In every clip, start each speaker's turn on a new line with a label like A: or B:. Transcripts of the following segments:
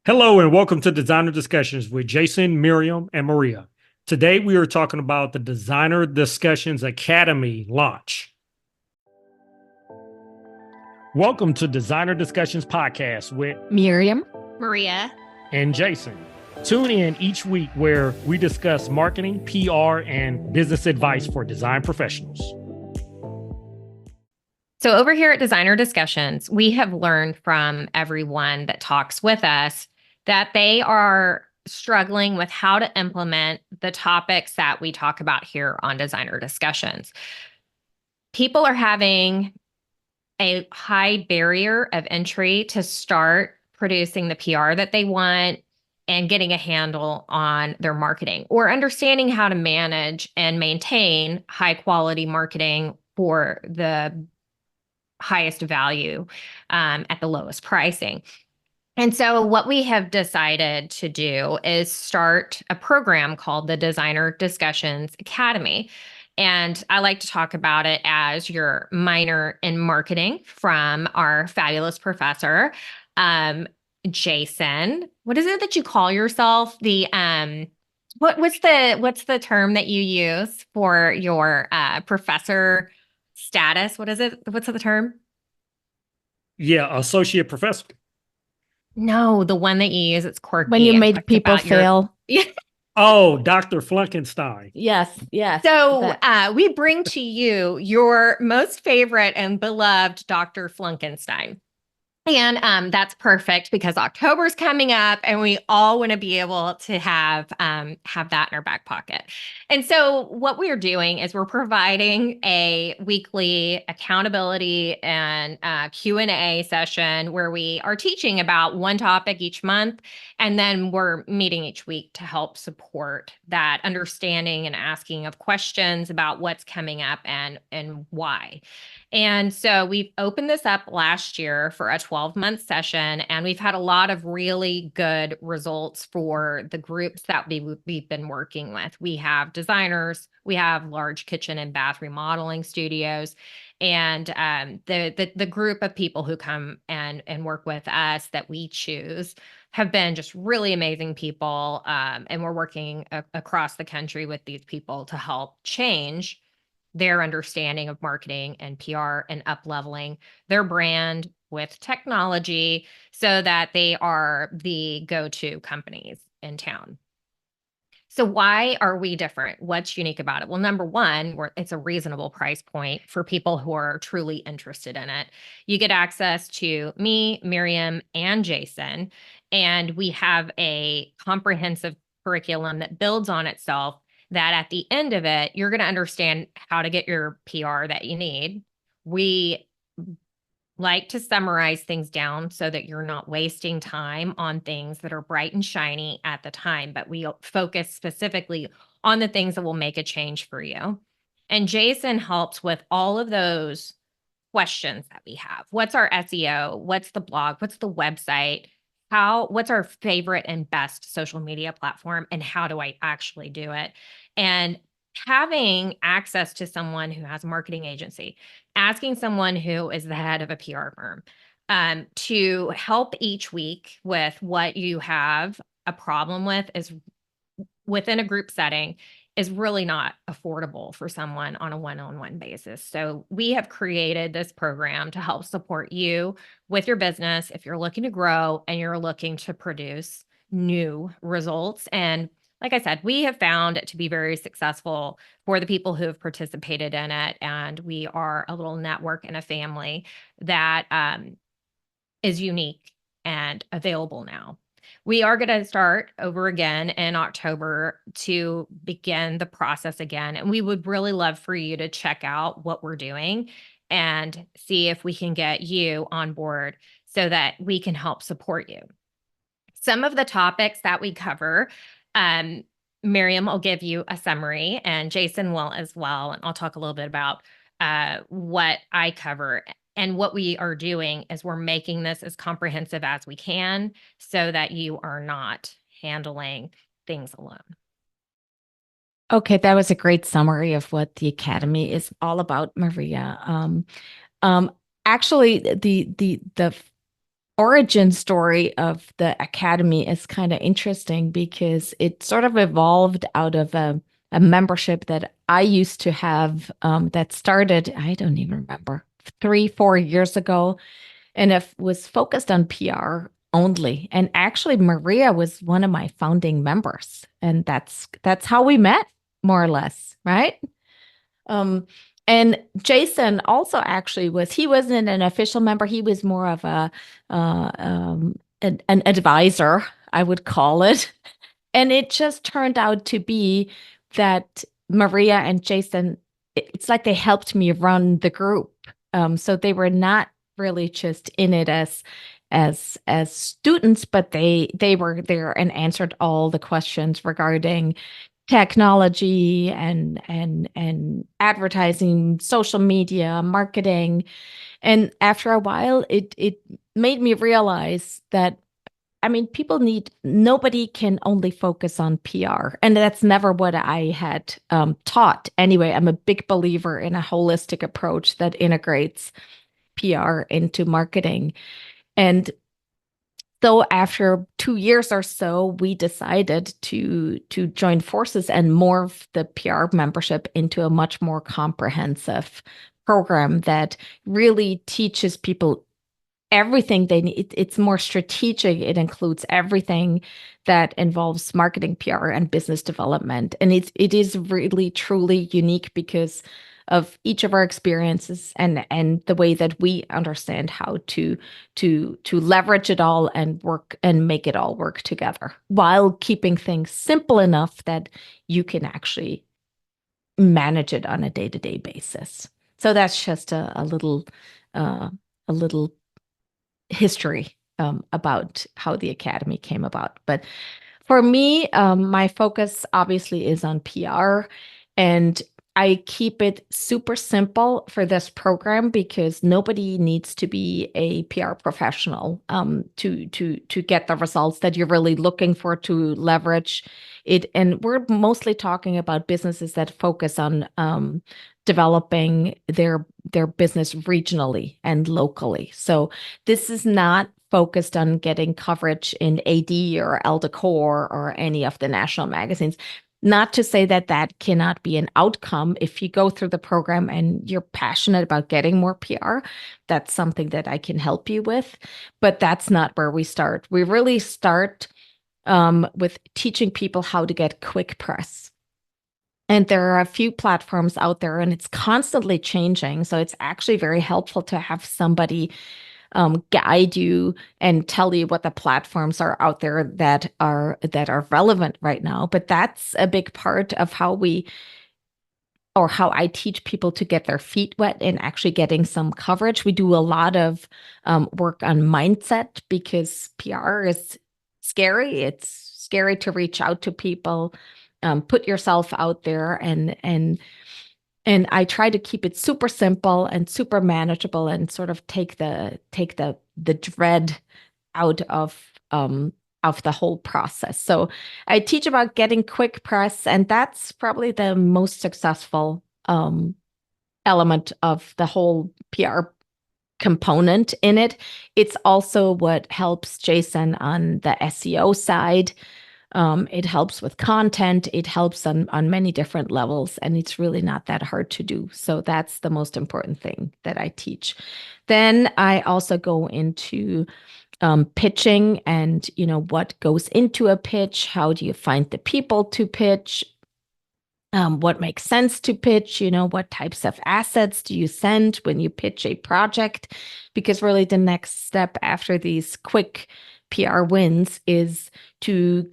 A: Hello and welcome to Designer Discussions with Jason, Miriam, and Maria. Today we are talking about the Designer Discussions Academy launch. Welcome to Designer Discussions Podcast with
B: Miriam,
C: Maria,
A: and Jason. Tune in each week where we discuss marketing, PR, and business advice for design professionals.
C: So over here at Designer Discussions, we have learned from everyone that talks with us that they are struggling with how to implement the topics that we talk about here on Designer Discussions. People are having a high barrier of entry to start producing the PR that they want and getting a handle on their marketing or understanding how to manage and maintain high quality marketing for the highest value at the lowest pricing. And so what we have decided to do is start a program called the Designer Discussions Academy. And I like to talk about it as your minor in marketing from our fabulous professor, Jason. What is it that you call yourself? What's the term that you use for your professor status? What is it? What's the term?
A: Yeah, associate professor.
C: No, the one that you use, it's quirky.
B: when you
C: It
B: made
C: talks
B: people
C: about your
B: fail.
A: Oh, Dr. Flankenstein.
B: Yes.
C: So we bring to you your most favorite and beloved Dr. Flankenstein. And that's perfect because October's coming up and we all want to be able to have that in our back pocket. And so what we're doing is we're providing a weekly accountability and Q&A session where we are teaching about one topic each month. And then we're meeting each week to help support that understanding and asking of questions about what's coming up and why. And so we've opened this up last year for a 12-month session, and we've had a lot of really good results for the groups that we've been working with. We have designers, we have large kitchen and bath remodeling studios, and the group of people who come and work with us that we choose have been just really amazing people. And we're working across the country with these people to help change their understanding of marketing and PR and up-leveling their brand with technology so that they are the go-to companies in town. So why are we different? What's unique about it? Well, number one, it's a reasonable price point for people who are truly interested in it. You get access to me, Miriam, and Jason, and we have a comprehensive curriculum that builds on itself that at the end of it, you're going to understand how to get your PR that you need. We like to summarize things down so that you're not wasting time on things that are bright and shiny at the time, but we focus specifically on the things that will make a change for you. And Jason helps with all of those questions that we have. What's our SEO? What's the blog? What's the website? What's our favorite and best social media platform? And how do I actually do it? And having access to someone who has a marketing agency, asking someone who is the head of a PR firm to help each week with what you have a problem with is within a group setting is really not affordable for someone on a one-on-one basis. So we have created this program to help support you with your business if you're looking to grow and you're looking to produce new results. And like I said, we have found it to be very successful for the people who have participated in it. And we are a little network and a family that is unique and available now. We are going to start over again in October to begin the process again. And we would really love for you to check out what we're doing and see if we can get you on board so that we can help support you. Some of the topics that we cover, Miriam will give you a summary and Jason will as well. And I'll talk a little bit about what I cover. And what we are doing is we're making this as comprehensive as we can so that you are not handling things alone.
B: Okay, that was a great summary of what the Academy is all about, Maria. Actually, the origin story of the academy is kind of interesting because it sort of evolved out of a membership that I used to have that started, I don't even remember, 3-4 years ago. And it was focused on PR only. And actually, Maria was one of my founding members. And that's how we met, more or less, right? And Jason also actually he wasn't an official member. He was more of an advisor, I would call it. And it just turned out to be that Maria and Jason, it's like they helped me run the group. So they were not really just in it as students, but they were there and answered all the questions regarding technology and advertising, social media, marketing. And after a while, it made me realize that, I mean, nobody can only focus on PR. And that's never what I had taught. Anyway, I'm a big believer in a holistic approach that integrates PR into marketing. And so after 2 years or so, we decided to join forces and morph the PR membership into a much more comprehensive program that really teaches people everything they need. It's more strategic. It includes everything that involves marketing, PR, and business development. And it is really truly unique because of each of our experiences and the way that we understand how to leverage it all and work and make it all work together while keeping things simple enough that you can actually manage it on a day-to-day basis. So that's just a little history about how the Academy came about. But for me, my focus obviously is on PR, and I keep it super simple for this program because nobody needs to be a PR professional to get the results that you're really looking for to leverage it. And we're mostly talking about businesses that focus on developing their business regionally and locally. So this is not focused on getting coverage in AD or Elle Decor or any of the national magazines. Not to say that that cannot be an outcome if you go through the program and you're passionate about getting more PR. That's something that I can help you with, but that's not where we start. We really start with teaching people how to get quick press. And there are a few platforms out there and it's constantly changing. So it's actually very helpful to have somebody guide you and tell you what the platforms are out there that are relevant right now. But that's a big part of how I teach people to get their feet wet and actually getting some coverage. We do a lot of work on mindset because PR is scary. It's scary to reach out to people, put yourself out there, and I try to keep it super simple and super manageable and sort of take the dread out of the whole process. So I teach about getting quick press, and that's probably the most successful element of the whole PR component in it. It's also what helps Jason on the SEO side. It helps with content. It helps on many different levels, and it's really not that hard to do. So that's the most important thing that I teach. Then I also go into pitching and, what goes into a pitch. How do you find the people to pitch? What makes sense to pitch? What types of assets do you send when you pitch a project? Because really the next step after these quick PR wins is to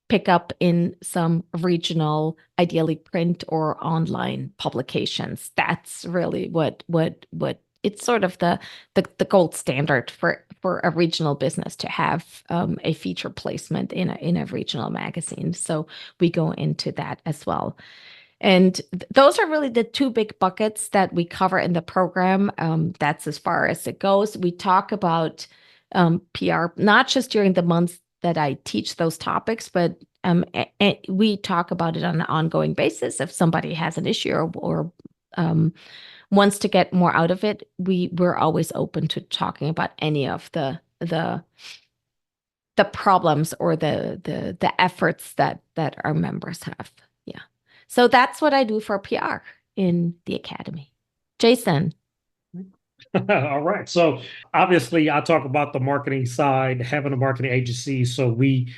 B: pick up in some regional, ideally print or online publications. That's really what it's sort of the gold standard for a regional business to have a feature placement in a regional magazine. So we go into that as well. And those are really the two big buckets that we cover in the program. That's as far as it goes. We talk about PR, not just during the months that I teach those topics, but we talk about it on an ongoing basis. If somebody has an issue or wants to get more out of it, we're always open to talking about any of the the problems or the efforts that our members have. Yeah. So that's what I do for PR in the academy. Jason.
A: All right. So obviously, I talk about the marketing side, having a marketing agency. So we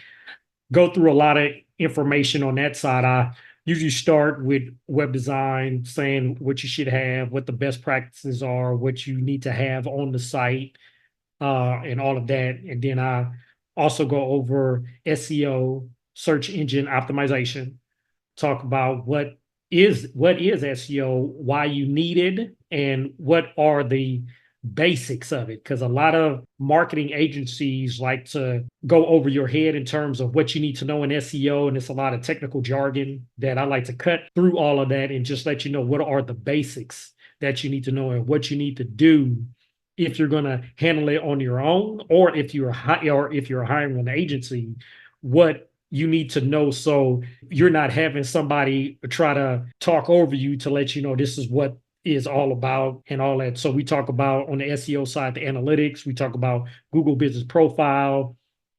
A: go through a lot of information on that side. I usually start with web design, saying what you should have, what the best practices are, what you need to have on the site, and all of that. And then I also go over SEO, search engine optimization, talk about what is SEO, why you need it, and what are the basics of it. Because a lot of marketing agencies like to go over your head in terms of what you need to know in SEO, and it's a lot of technical jargon that I like to cut through all of that and just let you know what are the basics that you need to know and what you need to do if you're going to handle it on your own, or if you're hiring an agency, what you need to know so you're not having somebody try to talk over you to let you know this is what is all about and all that. So we talk about on the SEO side, the analytics, we talk about Google Business Profile,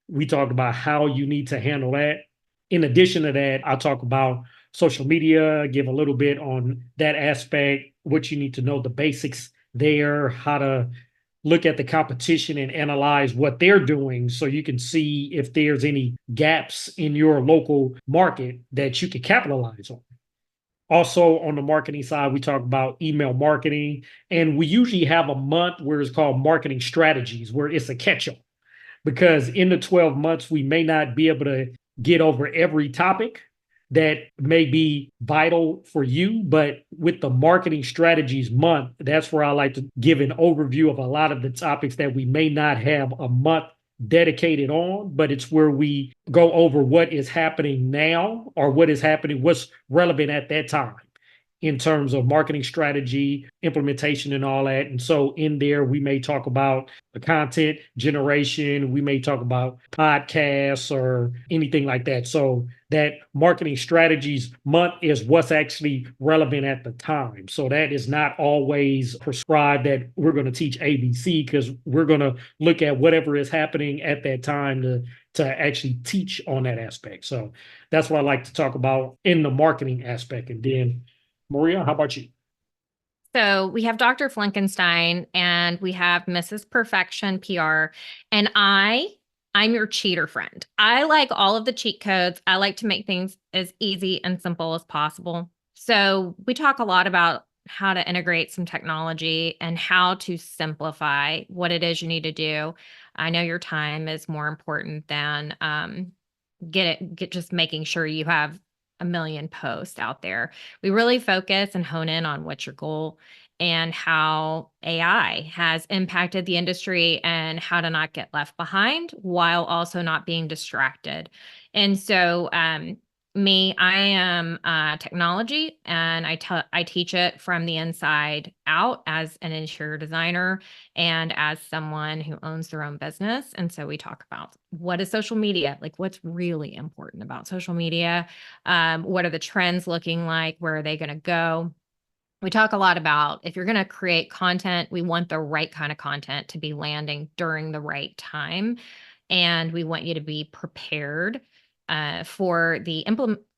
A: we talk about how you need to handle that. In addition to that, I'll talk about social media, give a little bit on that aspect, what you need to know, the basics there, how to look at the competition and analyze what they're doing so you can see if there's any gaps in your local market that you can capitalize on. Also, on the marketing side, we talk about email marketing, and we usually have a month where it's called marketing strategies, where it's a catch-up. Because in the 12 months, we may not be able to get over every topic that may be vital for you. But with the marketing strategies month, that's where I like to give an overview of a lot of the topics that we may not have a month dedicated on, but it's where we go over what is happening now or what is happening, what's relevant at that time in terms of marketing strategy, implementation, and all that. And so in there, we may talk about the content generation, we may talk about podcasts or anything like that. So that marketing strategies month is what's actually relevant at the time. So that is not always prescribed that we're going to teach ABC, because we're going to look at whatever is happening at that time to actually teach on that aspect. So that's what I like to talk about in the marketing aspect. And then Maria, how about you?
C: So we have Dr. Flankenstein and we have Mrs. Perfection PR, and I'm your cheater friend. I like all of the cheat codes. I like to make things as easy and simple as possible. So we talk a lot about how to integrate some technology and how to simplify what it is you need to do. I know your time is more important than just making sure you have a million posts out there. We really focus and hone in on what's your goal and how AI has impacted the industry and how to not get left behind while also not being distracted. And so, I am technology, and I teach it from the inside out as an interior designer and as someone who owns their own business. And so we talk about what is social media, like what's really important about social media, what are the trends looking like, where are they going to go. We talk a lot about if you're going to create content, we want the right kind of content to be landing during the right time. And we want you to be prepared for the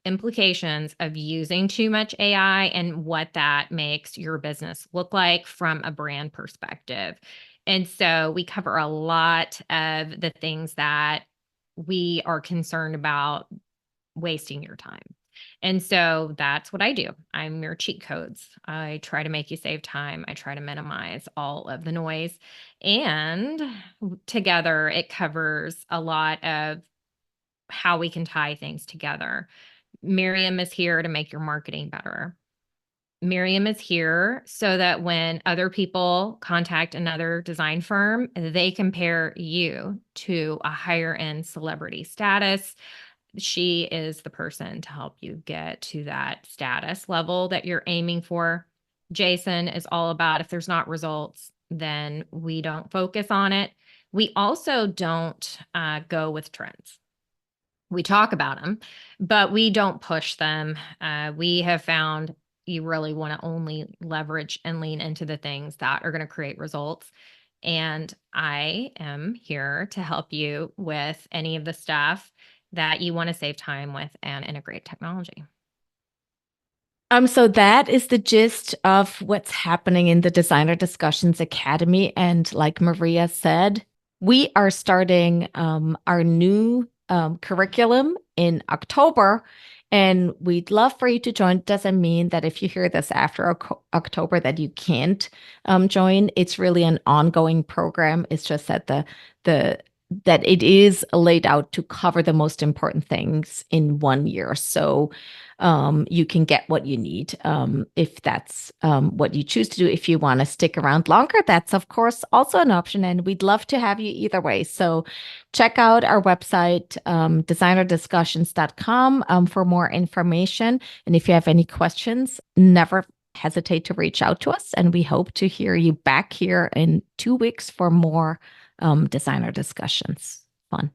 C: implications of using too much AI and what that makes your business look like from a brand perspective. And so we cover a lot of the things that we are concerned about wasting your time. And so that's what I do. I'm your cheat codes. I try to make you save time. I try to minimize all of the noise. And together, it covers a lot of how we can tie things together. Miriam is here to make your marketing better. Miriam is here so that when other people contact another design firm, they compare you to a higher end celebrity status. She is the person to help you get to that status level that you're aiming for. Jason is all about if there's not results, then we don't focus on it. We also don't go with trends. We talk about them, but we don't push them. We have found you really want to only leverage and lean into the things that are going to create results. And I am here to help you with any of the stuff that you want to save time with and integrate technology.
B: So that is the gist of what's happening in the Designer Discussions Academy. And like Maria said, we are starting our new curriculum in October, and we'd love for you to join. Doesn't mean that if you hear this after October that you can't join. It's really an ongoing program. It's just that that it is laid out to cover the most important things in 1 year. So you can get what you need if that's what you choose to do. If you want to stick around longer, that's of course also an option, and we'd love to have you either way. So check out our website, designerdiscussions.com, for more information. And if you have any questions, never hesitate to reach out to us, and we hope to hear you back here in 2 weeks for more designer discussions. Fun.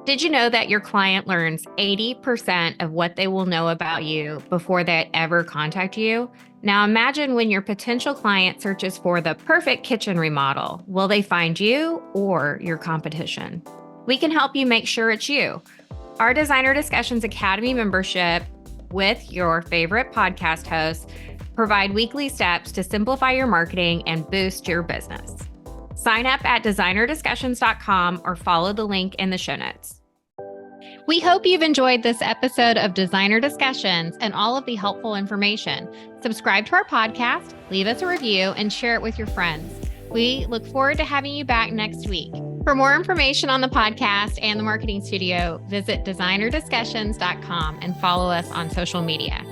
C: Did you know that your client learns 80% of what they will know about you before they ever contact you? Now imagine when your potential client searches for the perfect kitchen remodel. Will they find you or your competition? We can help you make sure it's you. Our Designer Discussions Academy membership with your favorite podcast hosts provide weekly steps to simplify your marketing and boost your business. Sign up at designerdiscussions.com or follow the link in the show notes. We hope you've enjoyed this episode of Designer Discussions and all of the helpful information. Subscribe to our podcast, leave us a review, and share it with your friends. We look forward to having you back next week. For more information on the podcast and the marketing studio, visit designerdiscussions.com and follow us on social media.